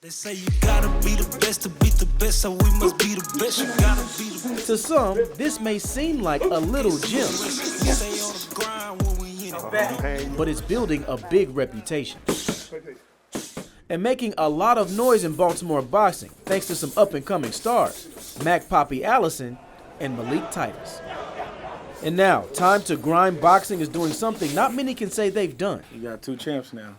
They say you gotta be the best to beat the best, so we must be the best. You gotta be the best. To some, this may seem like a little gym, but it's building a big reputation and making a lot of noise in Baltimore boxing thanks to some up-and-coming stars, Mack, Papi, Allison, and Malik Titus. And now, Time to Grind Boxing is doing something not many can say they've done. You got 2 champs now.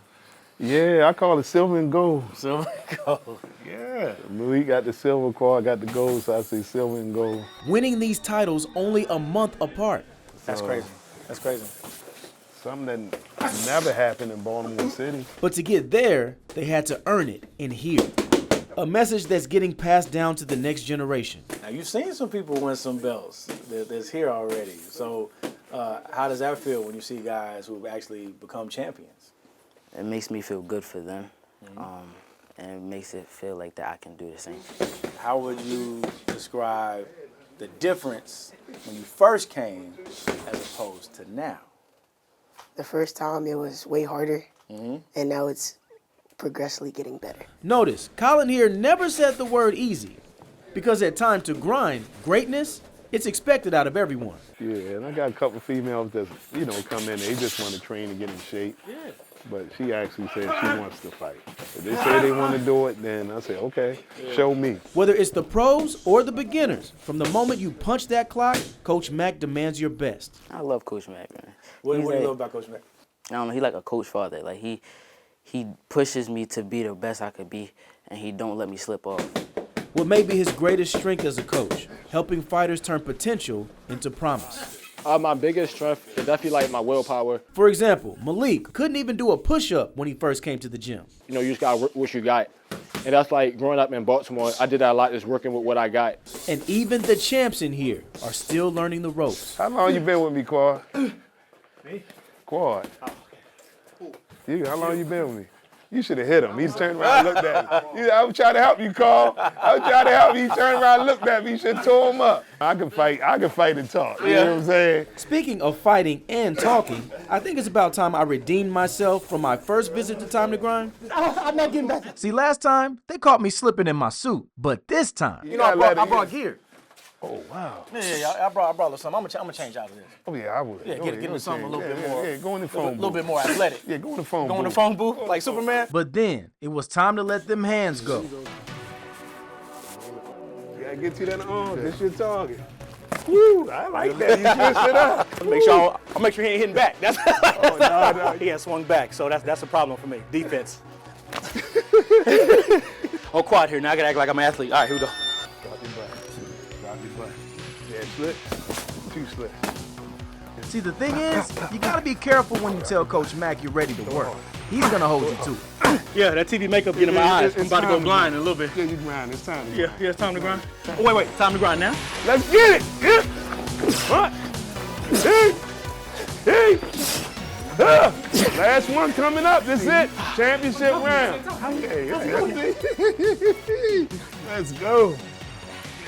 Yeah, I call it silver and gold. Silver and gold. Yeah. Malik got the silver car, I got the gold, so I say silver and gold. Winning these titles only a month apart. That's crazy. That's crazy. Something that never happened in Baltimore City. But to get there, they had to earn it in here. A message that's getting passed down to the next generation. Now, you've seen some people win some belts that's here already. So how does that feel when you see guys who have actually become champions? It makes me feel good for them, and it makes it feel like that I can do the same. How would you describe the difference when you first came as opposed to now? The first time it was way harder, and now it's progressively getting better. Notice, Colin here never said the word easy, because at Time to Grind, greatness, it's expected out of everyone. Yeah, and I got a couple females that, come in, they just want to train and get in shape. Yeah. But she actually said she wants to fight. If they say they want to do it, then I say, okay, show me. Whether it's the pros or the beginners, from the moment you punch that clock, Coach Mack demands your best. I love Coach Mack, man. What do you love about Coach Mack? I don't know, he like a coach father. Like he pushes me to be the best I could be, and he don't let me slip off. What may be his greatest strength as a coach, helping fighters turn potential into promise. My biggest strength is definitely like my willpower. For example, Malik couldn't even do a push-up when he first came to the gym. You just got to work what you got. And that's like growing up in Baltimore, I did that a lot, just working with what I got. And even the champs in here are still learning the ropes. How long you been with me, Quad? Me? Quad. You, how long you been with me? You should have hit him. He turned around and looked at me. I was trying to help you, Carl. I was trying to help you. He turned around and looked at me. You should have tore him up. I can fight and talk. You know what I'm saying? Speaking of fighting and talking, I think it's about time I redeemed myself from my first visit to Time to Grind. I'm not getting back. See, last time, they caught me slipping in my suit. But this time, I brought gear. Oh, wow. Yeah, I brought a little something. I'm gonna change out of this. Oh, yeah, I would. Yeah, get into something a little bit more. Yeah, go in the phone booth. A little bit more athletic. Yeah, go in the phone booth. Go in the phone booth like Superman. But then, it was time to let them hands go. You gotta get you that arm. This your target. Woo, I like that. You switched it up. I'll make sure he ain't hitting back. That's no. He has swung back, so that's a problem for me. Defense. Oh, Quad here. Now I gotta act like I'm an athlete. All right, here we go. Drop your butt. Drop your butt. Yeah, slip. 2 slips. See, the thing is, you gotta be careful when you tell Coach Mack you're ready to work. He's gonna hold you to it. Yeah, that TV makeup getting in my eyes. I'm about to go blind in a little bit. Yeah, you grind. It's time to Yeah, it's time to grind. Oh, wait, time to grind now. Let's get it. Yeah. What? Hey. Last one coming up. This is it. Championship round. Let's go.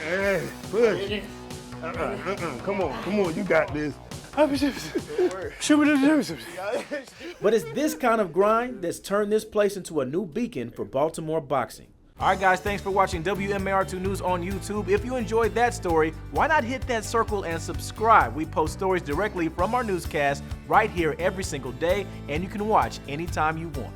Yeah, push. Come on. You got this. But it's this kind of grind that's turned this place into a new beacon for Baltimore boxing. All right, guys, thanks for watching WMAR2 News on YouTube. If you enjoyed that story, why not hit that circle and subscribe? We post stories directly from our newscast right here every single day, and you can watch anytime you want.